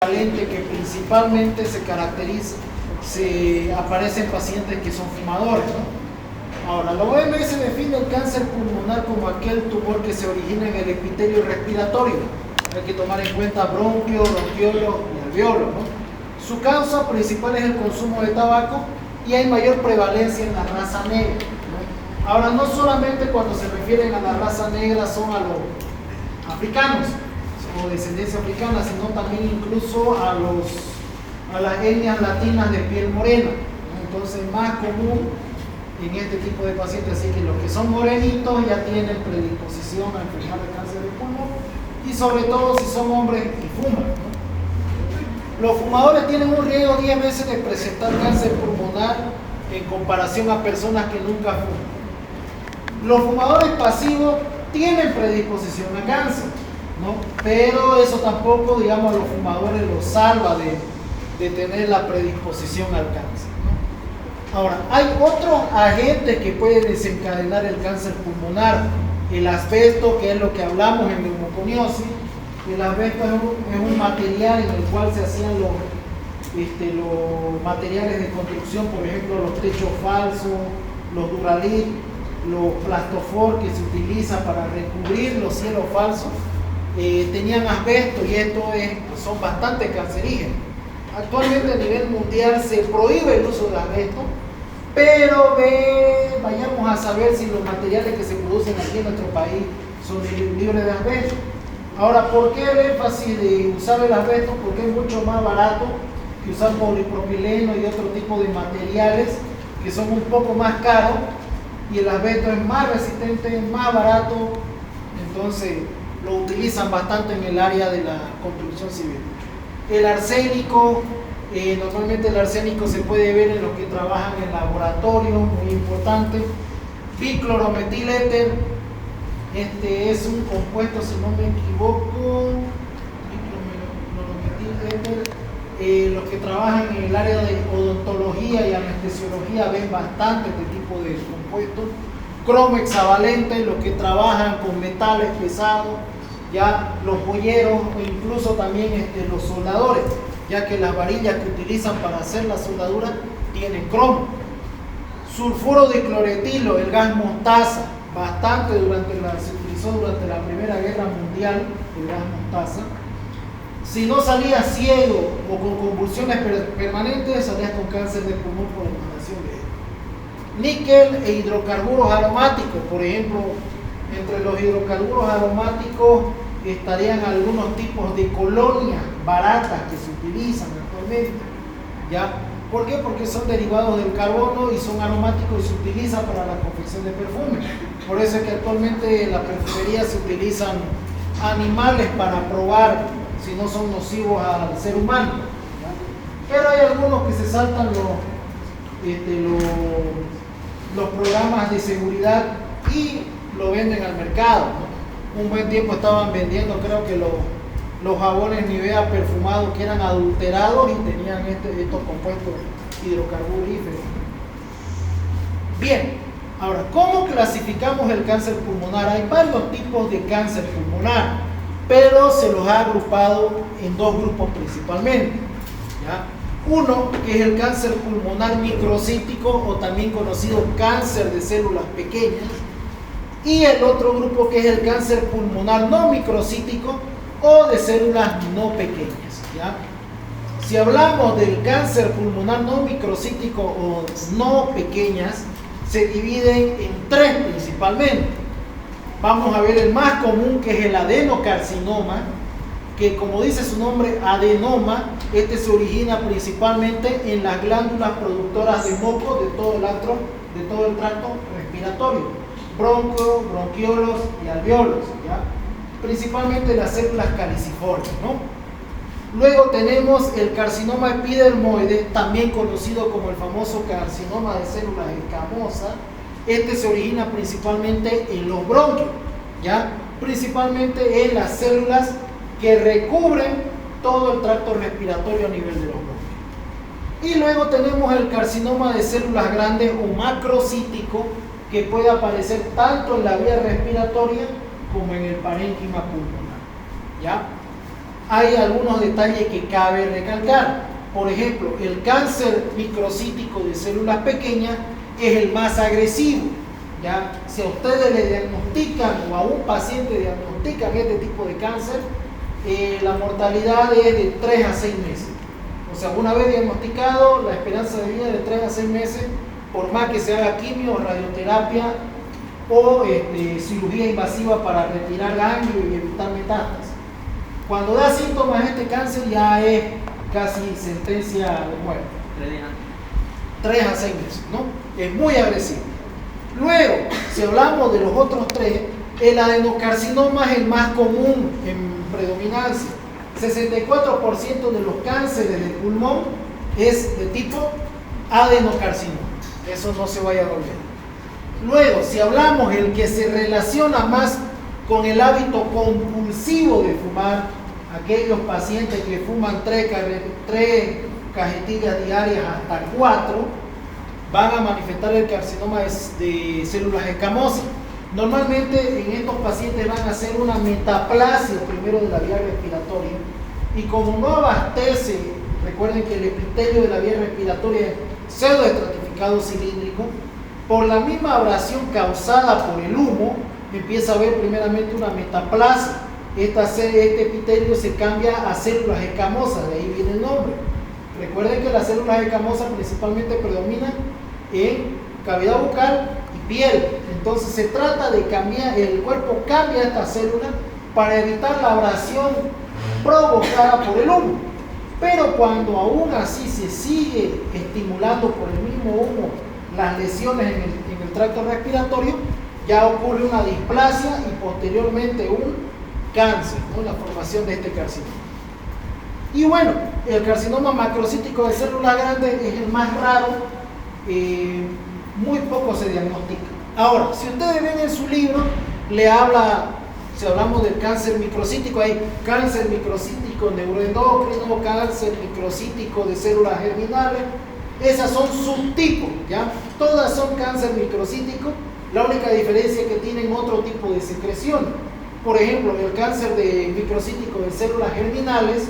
Que principalmente aparece en pacientes que son fumadores, ¿no? Ahora, la OMS define el cáncer pulmonar como aquel tumor que se origina en el epitelio respiratorio. Hay que tomar en cuenta bronquio, bronquiolos y alveolos, ¿no? Su causa principal es el consumo de tabaco y hay mayor prevalencia en la raza negra, ¿no? Ahora, no solamente cuando se refieren a la raza negra son a los africanos o descendencia africana, sino también incluso a las etnias latinas de piel morena, ¿no? Entonces, más común en este tipo de pacientes, así que los que son morenitos ya tienen predisposición a enfermar de cáncer de pulmón, y sobre todo si son hombres y fuman, ¿no? Los fumadores tienen un riesgo 10 veces de presentar cáncer pulmonar en comparación a personas que nunca fuman. Los fumadores pasivos tienen predisposición a cáncer, ¿no? Pero eso tampoco, digamos, a los fumadores los salva de tener la predisposición al cáncer, ¿no? Ahora, hay otros agentes que pueden desencadenar el cáncer pulmonar. El asbesto, que es lo que hablamos en neumoconiosis. El asbesto es un material en el cual se hacían los materiales de construcción, por ejemplo, los techos falsos, los Duralit, los plastofor que se utilizan para recubrir los cielos falsos. Tenían asbesto y son bastante cancerígenos. Actualmente a nivel mundial se prohíbe el uso de asbesto, pero vayamos a saber si los materiales que se producen aquí en nuestro país son libres de asbesto. Ahora, ¿por qué el énfasis de usar el asbesto? Porque es mucho más barato que usar polipropileno y otro tipo de materiales que son un poco más caros, y el asbesto es más resistente, es más barato, entonces lo utilizan bastante en el área de la construcción civil. El arsénico, normalmente el arsénico se puede ver en los que trabajan en laboratorio, muy importante. Biclorometiléter, es un compuesto, si no me equivoco, biclorometiléter. Los que trabajan en el área de odontología y anestesiología ven bastante este tipo de compuestos. Cromo hexavalente, los que trabajan con metales pesados, ya los joyeros o incluso también los soldadores, ya que las varillas que utilizan para hacer la soldadura tienen cromo. Sulfuro de cloretilo, el gas mostaza, bastante se utilizó durante la Primera Guerra Mundial, el gas mostaza. Si no salías ciego o con convulsiones permanentes, salías con cáncer de pulmón por inhalación de él. Níquel e hidrocarburos aromáticos, por ejemplo, entre los hidrocarburos aromáticos estarían algunos tipos de colonias baratas que se utilizan actualmente, ¿ya? ¿Por qué? Porque son derivados del carbono y son aromáticos y se utilizan para la confección de perfumes. Por eso es que actualmente en la perfumería se utilizan animales para probar si no son nocivos al ser humano, ¿ya? Pero hay algunos que se saltan los programas de seguridad y lo venden al mercado, ¿no? Un buen tiempo estaban vendiendo, creo que los jabones Nivea perfumados que eran adulterados y tenían estos compuestos hidrocarburíferos. Bien, ahora, ¿cómo clasificamos el cáncer pulmonar? Hay varios tipos de cáncer pulmonar, pero se los ha agrupado en dos grupos principalmente, ¿ya? Uno, que es el cáncer pulmonar microcítico o también conocido cáncer de células pequeñas, y el otro grupo que es el cáncer pulmonar no microcítico o de células no pequeñas, ¿ya? Si hablamos del cáncer pulmonar no microcítico o no pequeñas, se dividen en tres principalmente. Vamos a ver el más común, que es el adenocarcinoma, que como dice su nombre, adenoma, se origina principalmente en las glándulas productoras de moco de todo el tracto respiratorio, bronquiolos y alveolos, ¿ya? Principalmente las células caliciformes, ¿no? Luego tenemos el carcinoma epidermoide, también conocido como el famoso carcinoma de células escamosas. Se origina principalmente en los bronquios, ¿ya? Principalmente en las células que recubren todo el tracto respiratorio a nivel de los bronquios. Y luego tenemos el carcinoma de células grandes o macrocítico, que puede aparecer tanto en la vía respiratoria como en el parénquima pulmonar, ¿ya? hay algunos detalles que cabe recalcar. Por ejemplo, el cáncer microcítico de células pequeñas es el más agresivo. ¿Ya? Si a ustedes le diagnostican o a un paciente diagnostican este tipo de cáncer, la mortalidad es de 3 a 6 meses. O sea, una vez diagnosticado, la esperanza de vida es de 3 a 6 meses, por más que se haga quimio, radioterapia o cirugía invasiva para retirar ganglio y evitar metástasis. Cuando da síntomas este cáncer ya es casi sentencia de muerte. 3 a 6 meses, ¿no? Es muy agresivo. Luego, si hablamos de los otros 3, el adenocarcinoma es el más común en predominancia. 64% de los cánceres de pulmón es de tipo adenocarcinoma. Eso no se vaya a olvidar. Luego, si hablamos el que se relaciona más con el hábito compulsivo de fumar, aquellos pacientes que fuman 3 cajetillas diarias hasta 4, van a manifestar el carcinoma de células escamosas. Normalmente en estos pacientes van a hacer una metaplasia primero de la vía respiratoria, y como no abastece, recuerden que el epitelio de la vía respiratoria es pseudoestratificado cilíndrico, por la misma abrasión causada por el humo, empieza a haber primeramente una metaplasia. Este epitelio se cambia a células escamosas, de ahí viene el nombre. Recuerden que las células escamosas principalmente predominan en cavidad bucal y piel. Entonces se trata de cambiar, el cuerpo cambia estas células para evitar la abrasión provocada por el humo. Pero cuando aún así se sigue estimulando por el mismo humo las lesiones en el tracto respiratorio, ya ocurre una displasia y posteriormente un cáncer, ¿no? La formación de este carcinoma. Y bueno, el carcinoma macrocítico de células grandes es el más raro, muy poco se diagnostica. Ahora, si ustedes ven en su libro, le habla, si hablamos del cáncer microcítico, hay cáncer microcítico neuroendocrino, cáncer microcítico de células germinales, esas son subtipos, ¿ya? Todas son cáncer microcítico, la única diferencia es que tienen otro tipo de secreción. Por ejemplo, el cáncer microcítico de células germinales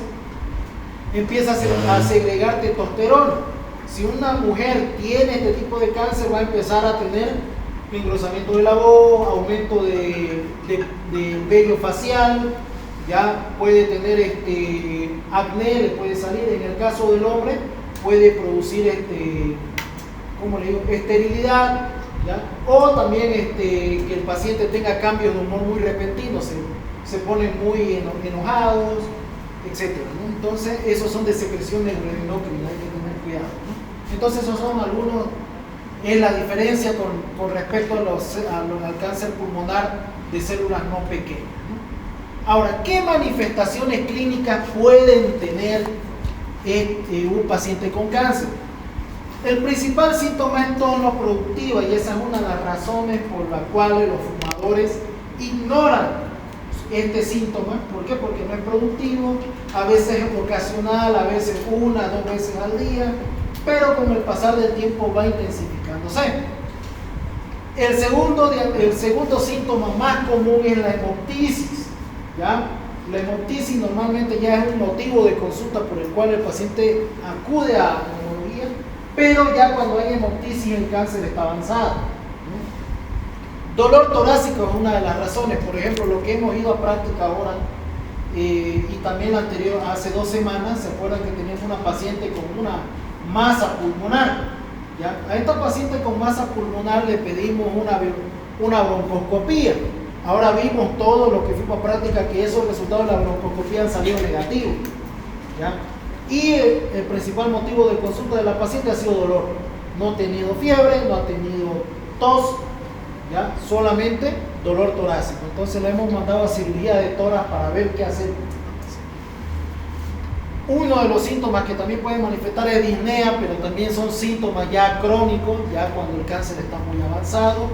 empieza a segregar testosterona. Si una mujer tiene este tipo de cáncer, va a empezar a tener engrosamiento de la voz, aumento del vello facial, ya puede tener acné, le puede salir. En el caso del hombre, puede producir ¿cómo le digo? Esterilidad, ¿ya? O también que el paciente tenga cambios de humor muy repentinos, se ponen muy enojados, etc., ¿no? Entonces, esos son de secreción neuroendocrina, hay que tener cuidado, ¿no? Entonces, esos son algunos, es la diferencia con respecto al cáncer pulmonar de células no pequeñas, ¿no? Ahora, ¿qué manifestaciones clínicas pueden tener un paciente con cáncer? El principal síntoma es tono productiva, y esa es una de las razones por las cuales los fumadores ignoran este síntoma. ¿Por qué? Porque no es productivo, a veces es ocasional, a veces 1 o 2 veces al día, pero con el pasar del tiempo va intensificándose. El segundo síntoma más común es la hemoptisis, ¿ya? La hemoptisis normalmente ya es un motivo de consulta por el cual el paciente acude a neumología, pero ya cuando hay hemoptisis el cáncer está avanzado, ¿no? Dolor torácico es una de las razones. Por ejemplo, lo que hemos ido a práctica ahora y también hace 2 semanas, ¿se acuerdan que teníamos una paciente con una masa pulmonar? ¿Ya? A esta paciente con masa pulmonar le pedimos una broncoscopía. Ahora vimos todo lo que fuimos a práctica, que esos resultados de la broncoscopía han salido negativos, ¿ya? Y el principal motivo de consulta de la paciente ha sido dolor. No ha tenido fiebre, no ha tenido tos, ¿ya? Solamente dolor torácico. Entonces le hemos mandado a cirugía de tórax para ver qué hacer. Uno de los síntomas que también pueden manifestar es disnea, pero también son síntomas ya crónicos, ya cuando el cáncer está muy avanzado.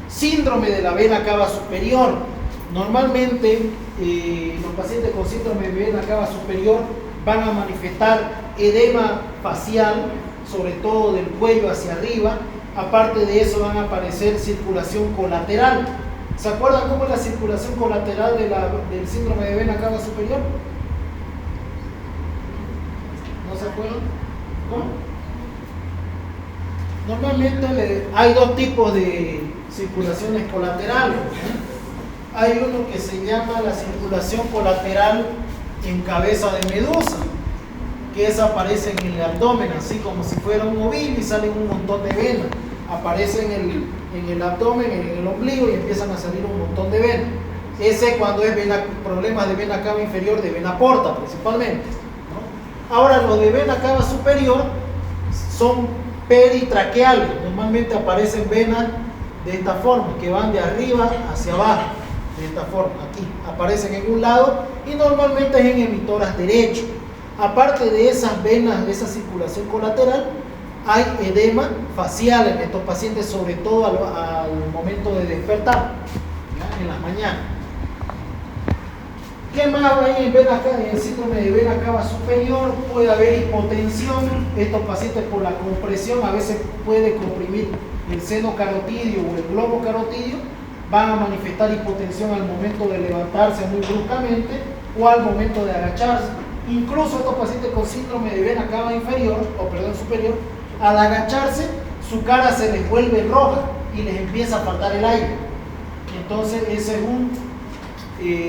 Síndrome de la vena cava superior. Normalmente los pacientes con síndrome de vena cava superior van a manifestar edema facial, sobre todo del cuello hacia arriba. Aparte de eso van a aparecer circulación colateral. ¿Se acuerdan cómo es la circulación colateral del síndrome de vena cava superior? acuerdan? ¿Cómo? Normalmente hay dos tipos de circulaciones colaterales, ¿no? Hay uno que se llama la circulación colateral en cabeza de medusa, que esa aparece en el abdomen, así como si fuera un ovillo y salen un montón de venas. Aparece en el abdomen, en el ombligo y empiezan a salir un montón de venas. Ese cuando es problemas de vena cava inferior, de vena porta principalmente, ¿no? Ahora los de vena cava superior son peritraqueales. Normalmente aparecen venas de esta forma, que van de arriba hacia abajo, de esta forma, aquí. Aparecen en un lado y normalmente es en emitoras derecho. Aparte de esas venas, de esa circulación colateral, hay edema facial en estos pacientes, sobre todo al momento de despertar, ¿ya? En las mañanas. ¿Qué más hay en el síndrome de vena cava superior? Puede haber hipotensión. Estos pacientes, por la compresión, a veces puede comprimir el seno carotidio o el globo carotidio, van a manifestar hipotensión al momento de levantarse muy bruscamente o al momento de agacharse. Incluso estos pacientes con síndrome de vena cava superior, al agacharse, su cara se les vuelve roja y les empieza a faltar el aire. Entonces, ese es un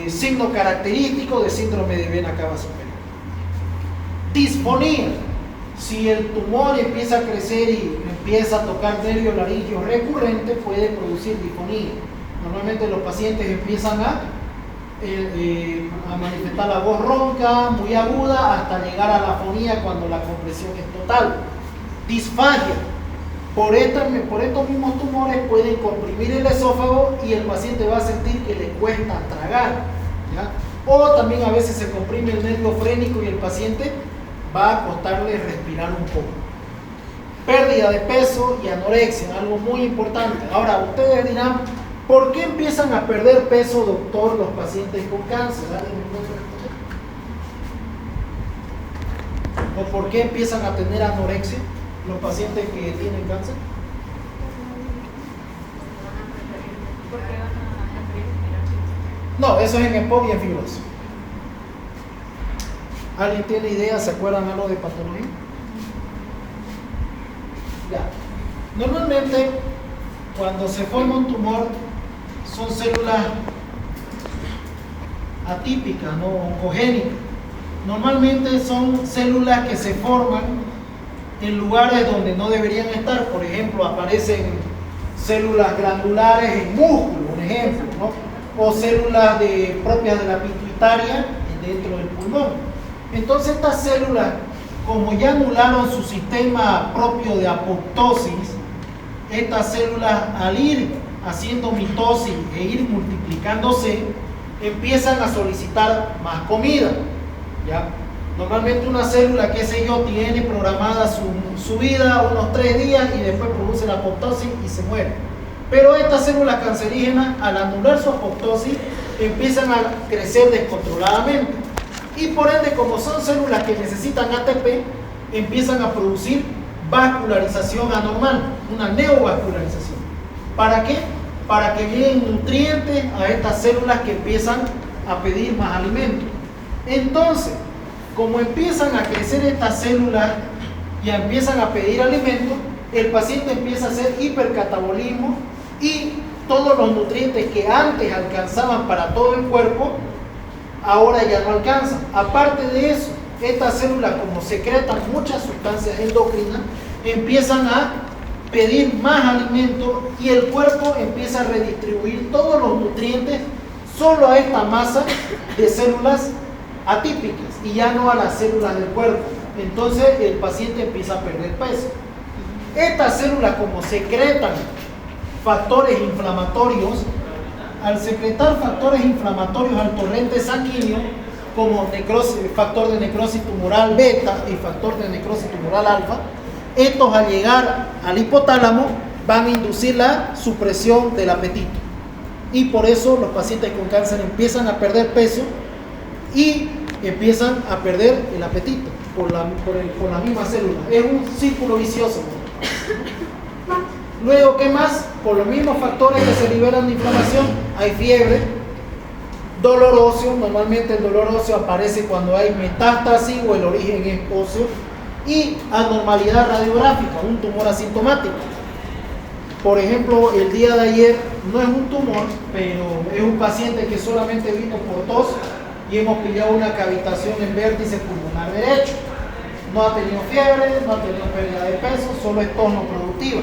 signo característico de síndrome de vena cava superior. Disfonía. Si el tumor empieza a crecer y empieza a tocar nervio laringio recurrente, puede producir disfonía. Normalmente los pacientes empiezan a manifestar la voz ronca, muy aguda, hasta llegar a la afonía cuando la compresión es total. Disfagia. Por estos mismos tumores pueden comprimir el esófago y el paciente va a sentir que le cuesta tragar, ¿ya? O también a veces se comprime el nervio frénico y el paciente va a costarle respirar un poco. Pérdida de peso y anorexia, algo muy importante. Ahora, ustedes dirán, ¿por qué empiezan a perder peso, doctor, los pacientes con cáncer? ¿O por qué empiezan a tener anorexia los pacientes que tienen cáncer? No, eso es en EPOC y en fibrosis. ¿Alguien tiene idea? ¿Se acuerdan algo de patología? Ya. Normalmente, cuando se forma un tumor, son células atípicas, no oncogénicas. Normalmente son células que se forman en lugares donde no deberían estar. Por ejemplo, aparecen células glandulares en músculo, un ejemplo, ¿no? O células propias de la pituitaria dentro del pulmón. Entonces estas células, como ya anularon su sistema propio de apoptosis, estas células, al ir haciendo mitosis e ir multiplicándose, empiezan a solicitar más comida, ¿ya? Normalmente una célula, qué sé yo, tiene programada su vida unos 3 días y después produce la apoptosis y se muere. Pero estas células cancerígenas, al anular su apoptosis, empiezan a crecer descontroladamente. Y por ende, como son células que necesitan ATP, empiezan a producir vascularización anormal, una neovascularización. ¿Para qué? Para que lleguen nutrientes a estas células que empiezan a pedir más alimento. Entonces, como empiezan a crecer estas células y empiezan a pedir alimento, el paciente empieza a hacer hipercatabolismo y todos los nutrientes que antes alcanzaban para todo el cuerpo, ahora ya no alcanzan. Aparte de eso, estas células, como secretan muchas sustancias endocrinas, empiezan a pedir más alimento y el cuerpo empieza a redistribuir todos los nutrientes solo a esta masa de células atípicas y ya no a las células del cuerpo. Entonces el paciente empieza a perder peso. Estas células, como secretan factores inflamatorios, al secretar factores inflamatorios al torrente sanguíneo, como factor de necrosis tumoral beta y factor de necrosis tumoral alfa, estos al llegar al hipotálamo van a inducir la supresión del apetito. Y por eso los pacientes con cáncer empiezan a perder peso y empiezan a perder el apetito por la misma célula. Es un círculo vicioso. Luego, ¿qué más? Por los mismos factores que se liberan de inflamación, hay fiebre, dolor óseo. Normalmente el dolor óseo aparece cuando hay metástasis o el origen es óseo. Y anormalidad radiográfica, un tumor asintomático. Por ejemplo, el día de ayer no es un tumor, pero es un paciente que solamente vino por tos y hemos pillado una cavitación en vértice pulmonar derecho. No ha tenido fiebre, no ha tenido pérdida de peso, solo es tos no productiva.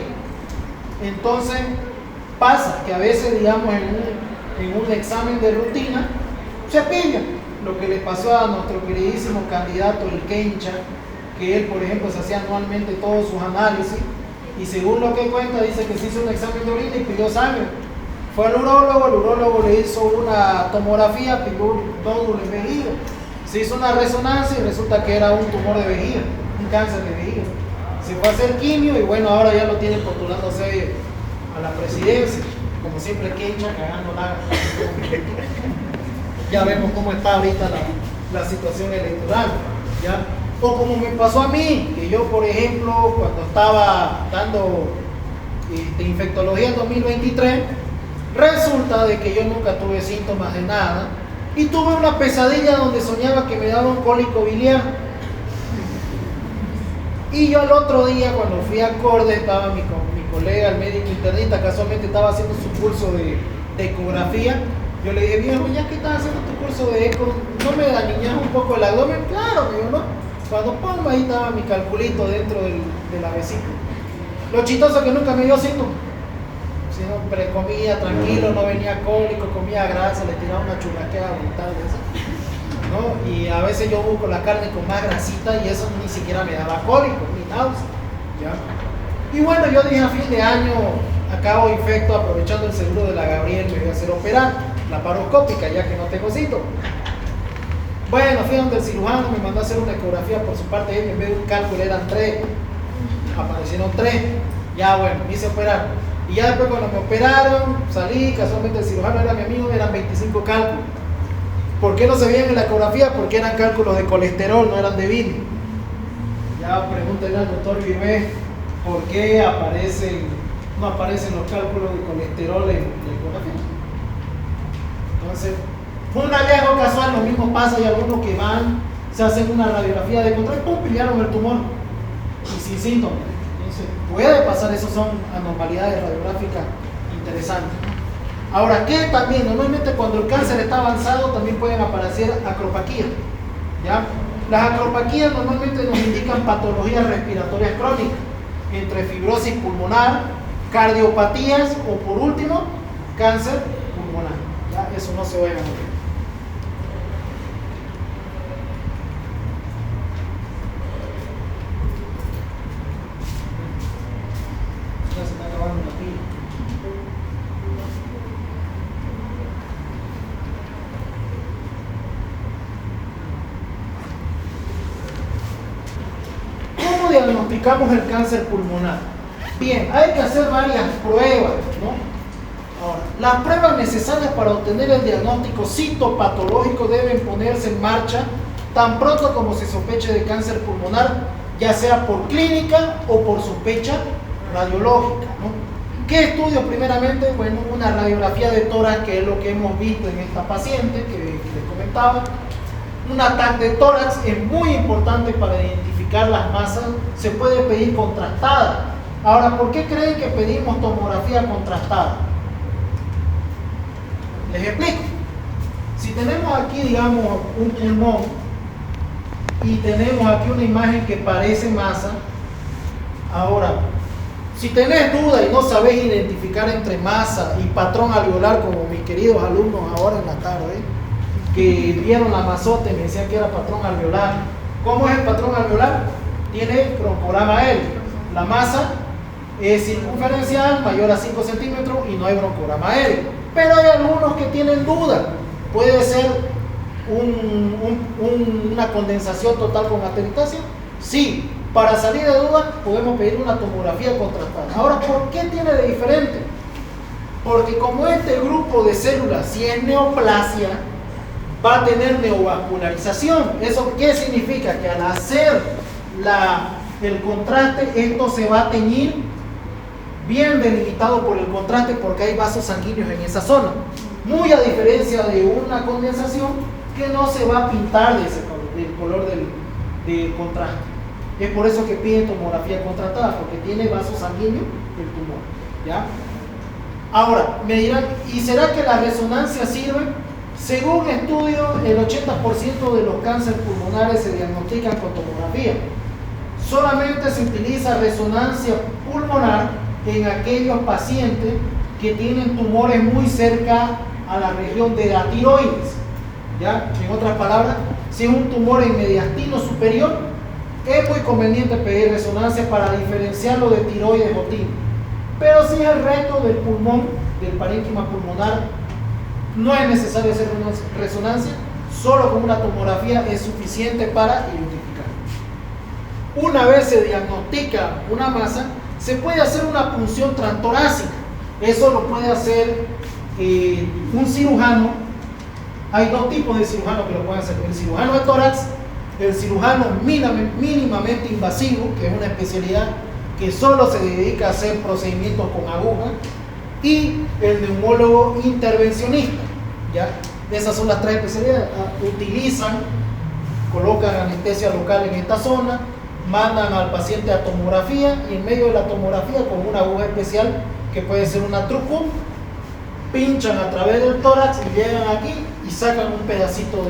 Entonces, pasa que a veces, digamos, en un examen de rutina, se pilla lo que le pasó a nuestro queridísimo candidato, el Kencha, que él, por ejemplo, se hacía anualmente todos sus análisis, y según lo que cuenta, dice que se hizo un examen de orina y pidió sangre. Fue al urólogo, el urólogo le hizo una tomografía, pidió un nódulo en vejiga. Se hizo una resonancia y resulta que era un tumor de vejiga, un cáncer de vejiga. Se fue a hacer quimio y bueno, ahora ya lo tienen postulándose a la presidencia. Como siempre, Kencha cagando nada. Ya vemos cómo está ahorita la situación electoral, ¿ya? O como me pasó a mí, que yo, por ejemplo, cuando estaba dando infectología en 2023, resulta de que yo nunca tuve síntomas de nada y tuve una pesadilla donde soñaba que me daba un cólico biliar. Y yo al otro día, cuando fui a Corde, estaba mi colega, el médico internista, casualmente estaba haciendo su curso de ecografía. Yo le dije, viejo, ya que estás haciendo tu curso de eco, ¿no me dañas un poco el abdomen? Claro, me dijo, no. Cuando pongo ahí estaba mi calculito dentro de la vesícula. Lo chistoso es que nunca me dio síntomas. Siempre comía tranquilo, no venía cólico, comía grasa, le tiraba una churrasqueada brutal de eso, ¿no? Y a veces yo busco la carne con más grasita y eso ni siquiera me daba cólico, ni náusea, ¿ya? Y bueno, yo dije a fin de año, acabo infecto, aprovechando el seguro de la Gabriel, me voy a hacer operar, laparoscópica, ya que no tengo síntomas. Bueno, fui donde el cirujano, me mandó a hacer una ecografía por su parte, en vez de un cálculo eran 3, aparecieron 3, ya bueno, me hice operar. Y ya después cuando me operaron, salí, casualmente el cirujano era mi amigo, eran 25 cálculos. ¿Por qué no se veían en la ecografía? Porque eran cálculos de colesterol, no eran de virus. Ya pregúntenle al doctor Vivé por qué no aparecen los cálculos de colesterol en la ecografía. Entonces, fue un hallazgo casual, lo mismo pasa, hay algunos que van, se hacen una radiografía de control, pum, pillaron el tumor y sin síntomas. Entonces, puede pasar, eso son anormalidades radiográficas interesantes. Ahora, ¿qué también? Normalmente cuando el cáncer está avanzado también pueden aparecer acropaquías, ¿ya? Las acropaquías normalmente nos indican patologías respiratorias crónicas, entre fibrosis pulmonar, cardiopatías o por último, cáncer pulmonar. ¿Ya? Eso no se oye muy bien. Ya se está acabando la pila. ¿Cómo diagnosticamos el cáncer pulmonar? Bien, hay que hacer varias pruebas, ¿no? Ahora, las pruebas necesarias para obtener el diagnóstico citopatológico deben ponerse en marcha tan pronto como se sospeche de cáncer pulmonar, ya sea por clínica o por sospecha radiológica, ¿no? ¿Qué estudio primeramente? Bueno, una radiografía de tórax, que es lo que hemos visto en esta paciente que les comentaba. Un TAC de tórax es muy importante para identificar las masas, se puede pedir contrastada. Ahora, ¿por qué creen que pedimos tomografía contrastada? Les explico. Si tenemos aquí, digamos, un pulmón y tenemos aquí una imagen que parece masa, ahora, si tenés duda y no sabés identificar entre masa y patrón alveolar, como mis queridos alumnos ahora en la tarde, que vieron la masota y me decían que era patrón alveolar. ¿Cómo es el patrón alveolar? Tiene broncograma aéreo. La masa es circunferencial, mayor a 5 centímetros y no hay broncograma aéreo. Pero hay algunos que tienen duda. Puede ser una condensación total con ateritación. Sí, para salir de duda podemos pedir una tomografía contrastada. Ahora, ¿por qué tiene de diferente? Porque como este grupo de células, si es neoplasia, va a tener neovascularización. ¿Eso qué significa? Que al hacer el contraste, esto se va a teñir bien delimitado por el contraste, porque hay vasos sanguíneos en esa zona, muy a diferencia de una condensación que no se va a pintar de ese color, del color del contraste. Es por eso que piden tomografía contrastada, porque tiene vaso sanguíneo el tumor, ¿ya? Ahora, me dirán, ¿y será que la resonancia sirve? Según estudios, el 80% de los cánceres pulmonares se diagnostican con tomografía. Solamente se utiliza resonancia pulmonar en aquellos pacientes que tienen tumores muy cerca a la región de la tiroides, ¿ya? En otras palabras, si es un tumor en mediastino superior, es muy conveniente pedir resonancia para diferenciarlo de tiroides o timo. Pero si es el resto del pulmón, del parénquima pulmonar, no es necesario hacer resonancia, solo con una tomografía es suficiente para identificar. Una vez se diagnostica una masa, se puede hacer una punción transtorácica. Eso lo puede hacer un cirujano. Hay dos tipos de cirujanos que lo pueden hacer: el cirujano de tórax, el cirujano mínimamente invasivo, que es una especialidad que solo se dedica a hacer procedimientos con aguja, y el neumólogo intervencionista, ¿ya? Esas son las tres especialidades. Colocan anestesia local en esta zona, mandan al paciente a tomografía, y en medio de la tomografía, con una aguja especial que puede ser una truco, pinchan a través del tórax y llegan aquí y sacan un pedacito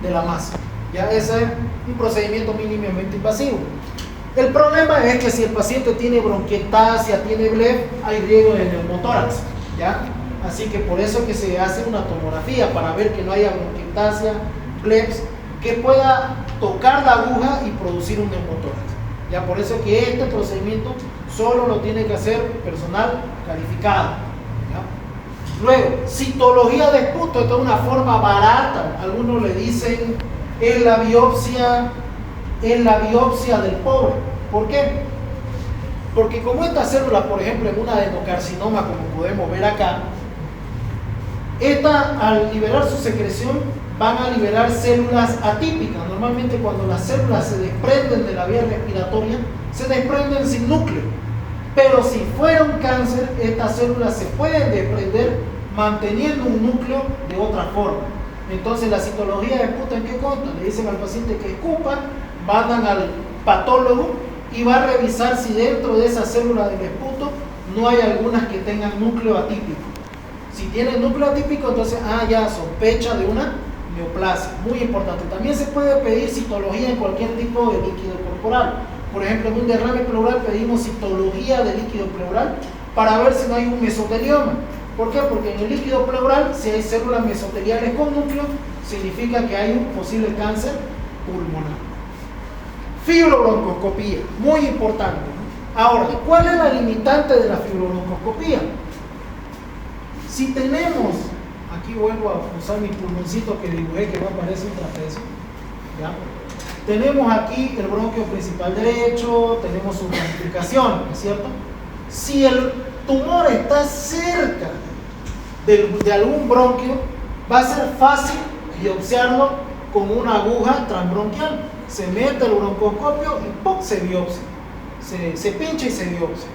de la masa. Ya ese es un procedimiento mínimamente invasivo. El problema es que si el paciente tiene bronquiectasia, tiene blef, hay riesgo de neumotórax, ¿ya? Así que por eso es que se hace una tomografía, para ver que no haya bronquiectasia, blef, que pueda tocar la aguja y producir un neumotórax. Ya por eso es que este procedimiento solo lo tiene que hacer personal calificado, ¿ya? Luego, citología de esputo. Esta es una forma barata. Algunos le dicen es la biopsia del pobre. ¿Por qué? Porque como estas células, por ejemplo, en un adenocarcinoma, como podemos ver acá, esta, al liberar su secreción, van a liberar células atípicas. Normalmente cuando las células se desprenden de la vía respiratoria, se desprenden sin núcleo. Pero si fuera un cáncer, estas células se pueden desprender manteniendo un núcleo de otra forma. Entonces la citología de esputo, ¿en qué consta? Le dicen al paciente que escupa, mandan al patólogo y va a revisar si dentro de esa célula del esputo no hay algunas que tengan núcleo atípico. Si tienen núcleo atípico, entonces ya sospecha de una neoplasia. Muy importante. También se puede pedir citología en cualquier tipo de líquido corporal. Por ejemplo, en un derrame pleural pedimos citología de líquido pleural para ver si no hay un mesotelioma. ¿Por qué? Porque en el líquido pleural, si hay células mesoteliales con núcleo, significa que hay un posible cáncer pulmonar. Fibrobroncoscopía, muy importante. Ahora, ¿cuál es la limitante de la fibrobroncoscopía? Si tenemos, aquí vuelvo a usar mi pulmoncito que dibujé, que no aparece un trapecio, ¿ya? Tenemos aquí el bronquio principal derecho, tenemos su ramificación, ¿no es cierto? Si el tumor está cerca de algún bronquio, va a ser fácil biopsiarlo con una aguja transbronquial. Se mete el broncoscopio y ¡pum!, se biopsia. Se pincha y se biopsia.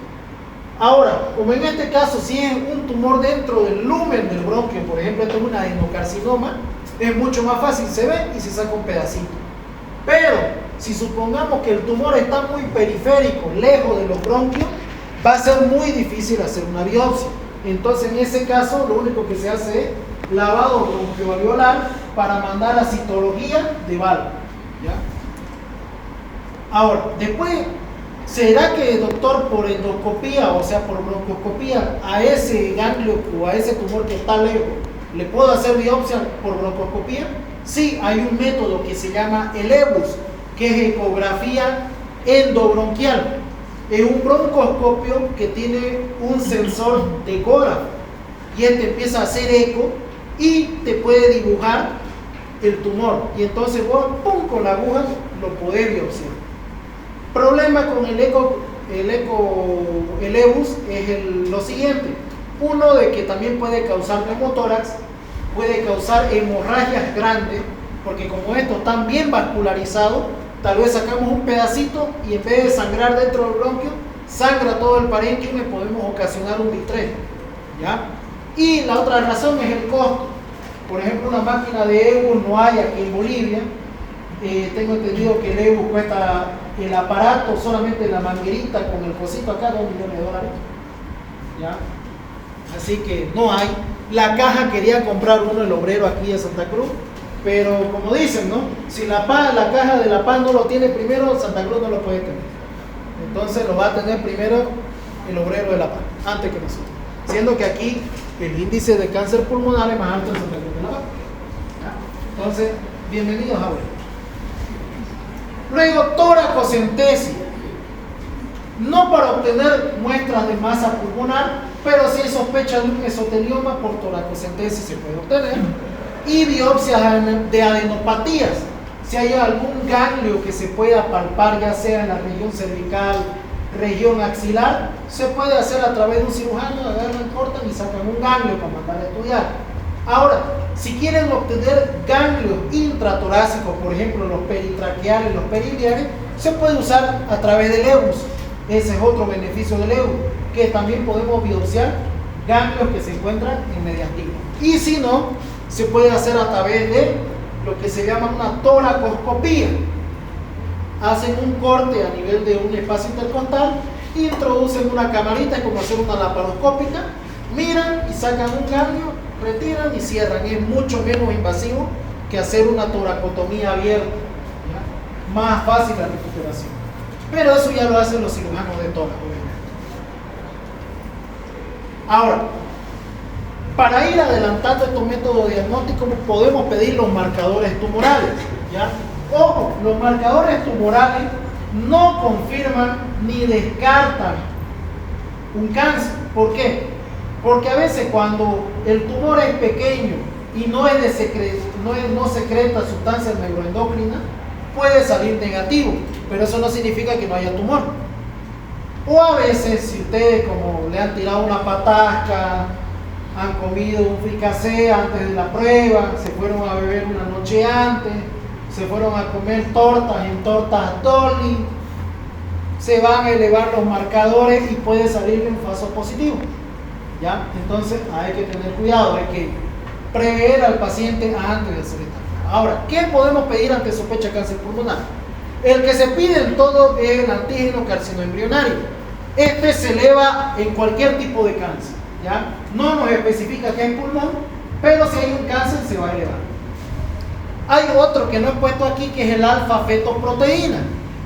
Ahora, como en este caso, si es un tumor dentro del lumen del bronquio, por ejemplo, esto es un adenocarcinoma, es mucho más fácil, se ve y se saca un pedacito. Pero, si supongamos que el tumor está muy periférico, lejos de los bronquios, va a ser muy difícil hacer una biopsia. Entonces, en ese caso, lo único que se hace es lavado bronquioalveolar para mandar a citología de válvula, ¿ya? Ahora, después, ¿será que el doctor por endoscopía, o sea, por broncoscopía, a ese ganglio o a ese tumor que está lejos, le puedo hacer biopsia por broncoscopía? Sí, hay un método que se llama el EBUS, que es ecografía endobronquial. Es un broncoscopio que tiene un sensor de ecógrafo y él te empieza a hacer eco y te puede dibujar el tumor, y entonces vos, ¡pum!, con la aguja lo podés biopsiar. Problema con el EBUS es lo siguiente: uno, de que también puede causar neumotórax, puede causar hemorragias grandes, porque como estos están bien vascularizados, tal vez sacamos un pedacito y en vez de sangrar dentro del bronquio, sangra todo el parénquima y podemos ocasionar un distrés, ¿ya? Y la otra razón es el costo. Por ejemplo, una máquina de EBUS no hay aquí en Bolivia. Tengo entendido que el EBUS cuesta el aparato, solamente la manguerita con el cosito acá, $2 millones. ¿Ya? Así que no hay. La caja quería comprar uno, el obrero aquí de Santa Cruz, pero como dicen, ¿no? Si la caja de La Paz no lo tiene primero, Santa Cruz no lo puede tener. Entonces lo va a tener primero el obrero de La Paz, antes que nosotros. Siendo que aquí el índice de cáncer pulmonar es más alto en Santa Cruz de La Paz. ¿Ya? Entonces, bienvenidos a ver. Luego, toracocentesis. No para obtener muestras de masa pulmonar, pero si hay sospecha de un mesotelioma por toracocentesis se puede obtener. Y biopsias de adenopatías. Si hay algún ganglio que se pueda palpar, ya sea en la región cervical, región axilar, se puede hacer a través de un cirujano, agarran, cortan y sacan un ganglio para mandar a estudiar. Ahora, si quieren obtener ganglios intratorácicos, por ejemplo los peritraqueales, los periliares, se puede usar a través del EBUS. Ese es otro beneficio del EBUS, que también podemos biopsiar ganglios que se encuentran en mediastino. Y si no, se puede hacer a través de lo que se llama una toracoscopía. Hacen un corte a nivel de un espacio intercostal, introducen una camarita, como hacer una laparoscópica, miran y sacan un ganglio, retiran y cierran. Es mucho menos invasivo que hacer una toracotomía abierta, ¿ya? Más fácil la recuperación, pero eso ya lo hacen los cirujanos de tórax, obviamente. Ahora, para ir adelantando estos métodos diagnósticos podemos pedir los marcadores tumorales, ¿ya? Ojo, los marcadores tumorales no confirman ni descartan un cáncer. ¿Por qué? Porque a veces cuando el tumor es pequeño y no secreta sustancias neuroendocrinas, puede salir negativo, pero eso no significa que no haya tumor. O a veces, si ustedes como le han tirado una patasca, han comido un fricasé antes de la prueba, se fueron a beber una noche antes, se fueron a comer tortas en tortas Dolly, se van a elevar los marcadores y puede salir un falso positivo. ¿Ya? Entonces hay que tener cuidado, hay que prever al paciente antes de hacer esta. Ahora, ¿qué podemos pedir ante sospecha de cáncer pulmonar? El que se pide en todo es el antígeno carcinoembrionario. Este se eleva en cualquier tipo de cáncer, ¿ya? No nos especifica que es pulmón, pero si hay un cáncer se va a elevar. Hay otro que no he puesto aquí, que es el alfa-fetoproteína.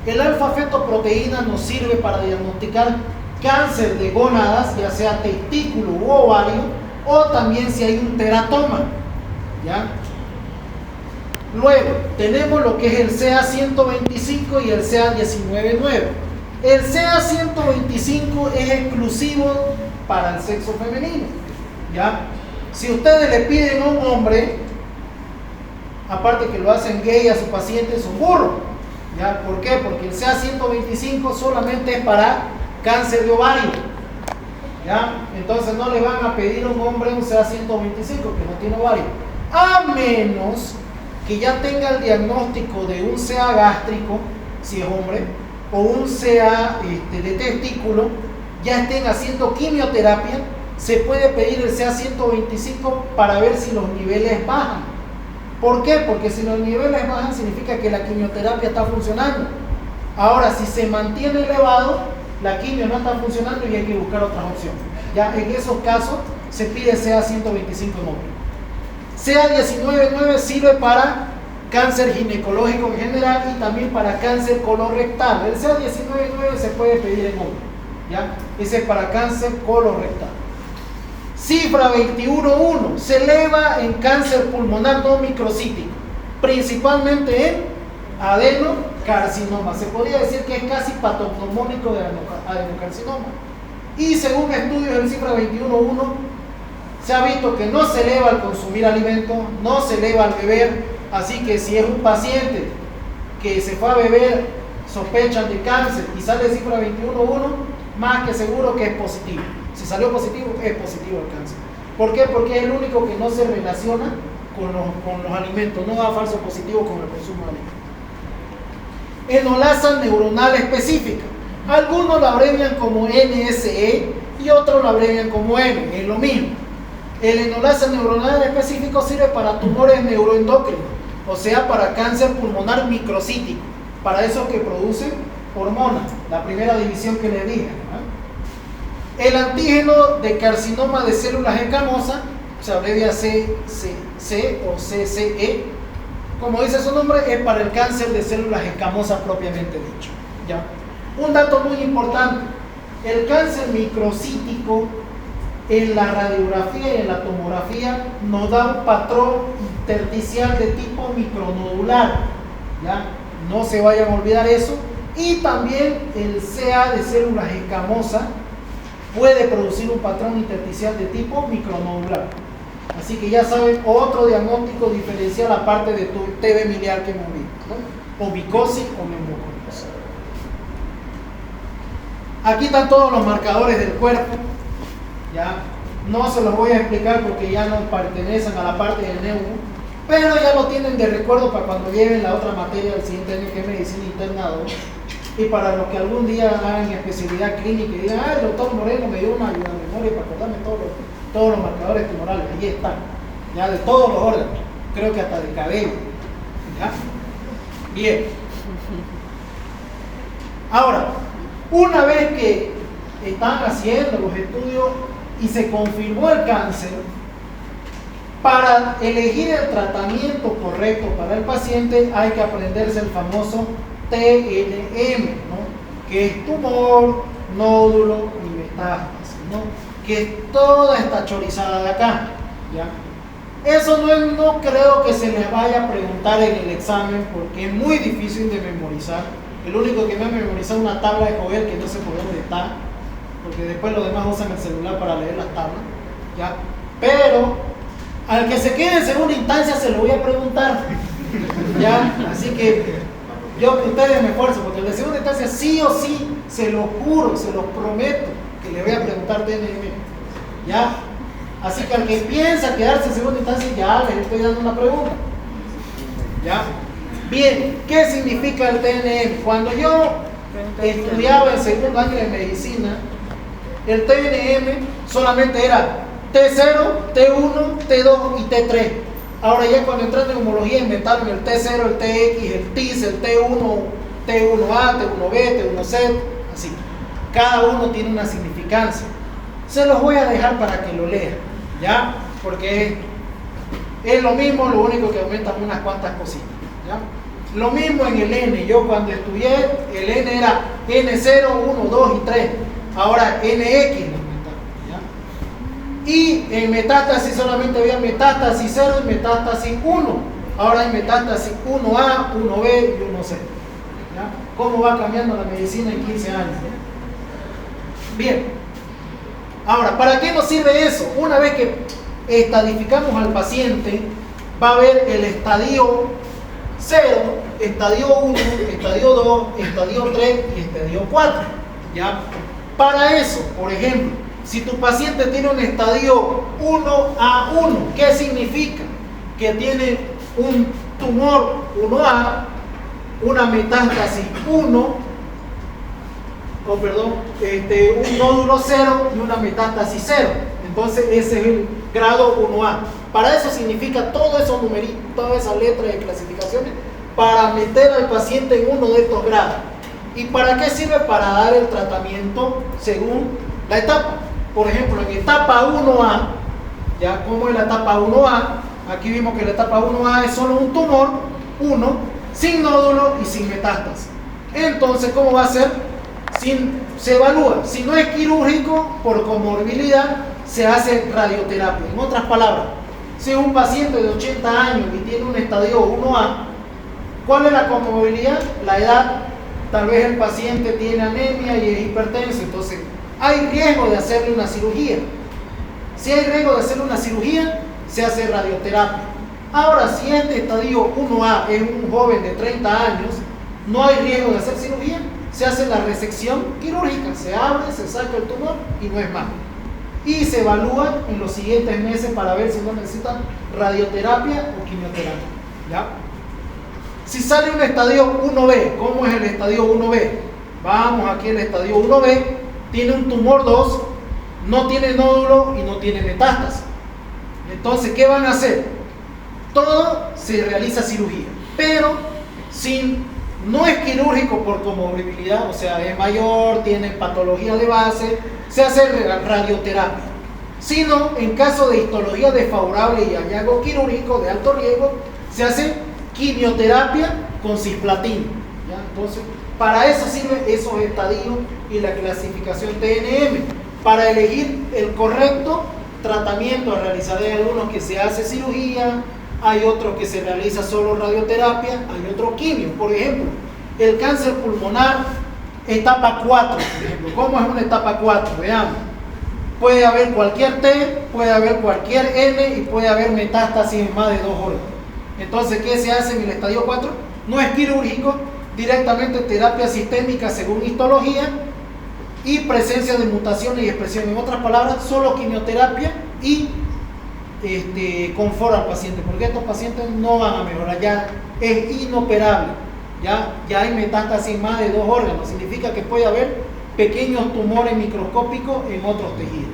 El alfa-fetoproteína nos sirve para diagnosticar cáncer de gónadas, ya sea testículo u ovario, o también si hay un teratoma, ¿ya? Luego tenemos lo que es el CA125 y el CA19-9. El CA125 es exclusivo para el sexo femenino, ¿ya? Si ustedes le piden a un hombre, aparte que lo hacen gay a su paciente, son burros, ¿ya? ¿Por qué? Porque el CA125 solamente es para cáncer de ovario, ¿ya? Entonces no le van a pedir a un hombre un CA125 que no tiene ovario, a menos que ya tenga el diagnóstico de un CA gástrico, si es hombre, o un CA de testículo, ya estén haciendo quimioterapia, se puede pedir el CA125 para ver si los niveles bajan. ¿Por qué? Porque si los niveles bajan significa que la quimioterapia está funcionando. Ahora, si se mantiene elevado, la quimio no está funcionando y hay que buscar otras opciones. Ya en esos casos se pide CA125 en hombre. CA19-9 sirve para cáncer ginecológico en general y también para cáncer colorectal. El CA19-9 se puede pedir en hombre, ¿ya? Ese es para cáncer colorectal. Cifra 21-1 se eleva en cáncer pulmonar no microcítico, principalmente en adenocarcinoma. Se podría decir que es casi patognomónico de adenocarcinoma. Y según estudios en cifra 21-1, se ha visto que no se eleva al consumir alimentos, no se eleva al beber. Así que si es un paciente que se fue a beber, sospechan de cáncer y sale cifra 21-1, más que seguro que es positivo. Si salió positivo, es positivo el cáncer. ¿Por qué? Porque es el único que no se relaciona con los alimentos, no da falso positivo con el consumo de alimentos. Enolasa neuronal específica. Algunos la abrevian como NSE y otros la abrevian como N, es lo mismo. El enolasa neuronal específico sirve para tumores neuroendocrinos, o sea, para cáncer pulmonar microcítico, para esos que producen hormona, la primera división que le dije, ¿no? El antígeno de carcinoma de células escamosas se abrevia CCC o CCE, como dice su nombre, es para el cáncer de células escamosas propiamente dicho, ¿ya? Un dato muy importante: el cáncer microcítico en la radiografía y en la tomografía nos da un patrón intersticial de tipo micronodular, ¿ya? No se vayan a olvidar eso. Y también el CA de células escamosas puede producir un patrón intersticial de tipo micronodular. Así que ya saben, otro diagnóstico diferencial aparte de tu TB miliar que hemos visto, ¿no? O micosis o neumoconiosis. Aquí están todos los marcadores del cuerpo, ¿ya? No se los voy a explicar porque ya no pertenecen a la parte del neuro, pero ya lo tienen de recuerdo para cuando lleven la otra materia del siguiente año, que es medicina interna 2, y para los que algún día hagan especialidad clínica y digan: el doctor Moreno me dio una ayuda de memoria para acordarme todos los marcadores tumorales. Ahí están, ya de todos los órganos, creo que hasta del cabello, ¿ya? Bien. Ahora, una vez que están haciendo los estudios y se confirmó el cáncer, para elegir el tratamiento correcto para el paciente hay que aprenderse el famoso TNM, ¿no? Que es tumor, nódulo y metástasis, ¿no? Que es toda esta chorizada de acá, ¿ya? Eso no creo que se les vaya a preguntar en el examen porque es muy difícil de memorizar. El único que me ha memorizado una tabla de Joel que no sé por dónde está, porque después los demás usan el celular para leer las tablas, ¿ya? Pero al que se quede en segunda instancia se lo voy a preguntar, ¿ya? Así que yo que ustedes me esfuerzo, porque el de segunda instancia sí o sí, se lo juro, se lo prometo, que le voy a preguntar TNM, ¿ya? Así que al que piensa quedarse en segunda instancia, ya les estoy dando una pregunta, ¿ya? Bien, ¿qué significa el TNM? Cuando yo estudiaba en segundo año de medicina, el TNM solamente era T0, T1, T2 y T3. Ahora ya cuando entré en neumología inventaron el T0, el TX, el TIS, el T1, T1A, T1B, T1C, así. Cada uno tiene una significancia. Se los voy a dejar para que lo lean, ¿ya? Porque es lo mismo, lo único que aumentan unas cuantas cositas, ¿ya? Lo mismo en el N. Yo cuando estudié, el N era N0, 1, 2 y 3. Ahora NX. Y en metástasis solamente había metástasis 0 y metástasis 1. Ahora hay metástasis 1A, 1B y 1C. ¿Ya? ¿Cómo va cambiando la medicina en 15 años? ¿Ya? Bien. Ahora, ¿para qué nos sirve eso? Una vez que estadificamos al paciente, va a haber el estadio 0, estadio 1, estadio 2, estadio 3 y estadio 4. ¿Ya? Para eso, por ejemplo, si tu paciente tiene un estadio 1A1, ¿qué significa? Que tiene un tumor 1A, una metástasis 1, un nódulo 0 y una metástasis 0. Entonces ese es el grado 1A. Para eso significa todos esos numeritos, todas esas letras de clasificaciones, para meter al paciente en uno de estos grados. ¿Y para qué sirve? Para dar el tratamiento según la etapa. Por ejemplo, en etapa 1A, ¿ya? ¿Cómo es la etapa 1A? Aquí vimos que la etapa 1A es solo un tumor, 1, sin nódulo y sin metástasis. Entonces, ¿cómo va a ser? Se evalúa. Si no es quirúrgico, por comorbilidad, se hace radioterapia. En otras palabras, si es un paciente de 80 años y tiene un estadio 1A, ¿cuál es la comorbilidad? La edad. Tal vez el paciente tiene anemia y es hipertenso, entonces hay riesgo de hacerle una cirugía. Si hay riesgo de hacerle una cirugía, se hace radioterapia. Ahora, si este estadio 1A es un joven de 30 años, no hay riesgo de hacer cirugía, se hace la resección quirúrgica, se abre, se saca el tumor y no es más. Y se evalúa en los siguientes meses para ver si no necesitan radioterapia o quimioterapia, ¿ya? Si sale un estadio 1B, ¿cómo es el estadio 1B? Vamos aquí al estadio 1B, tiene un tumor 2, no tiene nódulo y no tiene metástasis. Entonces, ¿qué van a hacer? Todo se realiza cirugía, pero sin no es quirúrgico por comorbilidad, o sea, es mayor, tiene patología de base, se hace radioterapia. Sino en caso de histología desfavorable y hallazgo quirúrgico de alto riesgo, se hace quimioterapia con cisplatina. ¿Ya? Entonces, para eso sirven esos estadios y la clasificación TNM, para elegir el correcto tratamiento a realizar. Hay algunos que se hace cirugía, hay otros que se realiza solo radioterapia, hay otro quimio. Por ejemplo, el cáncer pulmonar, etapa 4, por ejemplo. ¿Cómo es una etapa 4? Veamos. Puede haber cualquier T, puede haber cualquier N y puede haber metástasis en más de 2 órganos. Entonces, ¿qué se hace en el estadio 4? No es quirúrgico, directamente terapia sistémica según histología y presencia de mutaciones y expresión. En otras palabras, solo quimioterapia y confort al paciente, porque estos pacientes no van a mejorar, ya es inoperable, ya hay metástasis en más de 2 órganos, significa que puede haber pequeños tumores microscópicos en otros tejidos.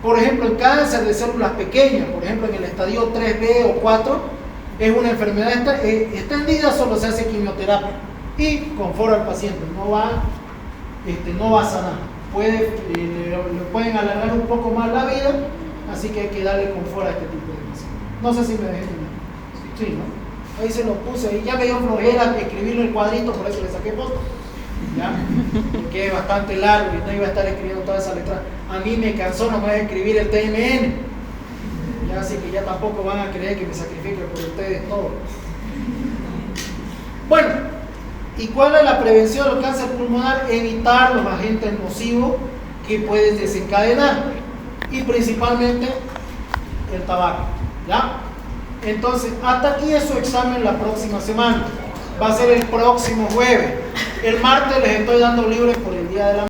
Por ejemplo, el cáncer de células pequeñas, por ejemplo en el estadio 3B o 4, es una enfermedad extendida, solo se hace quimioterapia y confort al paciente, no va a sanar, le pueden alargar un poco más la vida, así que hay que darle confort a este tipo de pacientes. No sé si me dejé entender. Sí, ¿no? Ahí se lo puse, y ya me dio flojera escribirlo en cuadrito, por eso le saqué foto. ¿Ya? Porque es bastante largo y no iba a estar escribiendo toda esa letra. A mí me cansó nomás escribir el TMN. Ya, así que ya tampoco van a creer que me sacrifique por ustedes todo. Bueno, ¿y cuál es la prevención del cáncer pulmonar? Evitar los agentes nocivos que pueden desencadenar, y principalmente el tabaco. ¿Ya? Entonces, hasta aquí es su examen la próxima semana. Va a ser el próximo jueves. El martes les estoy dando libres por el Día de la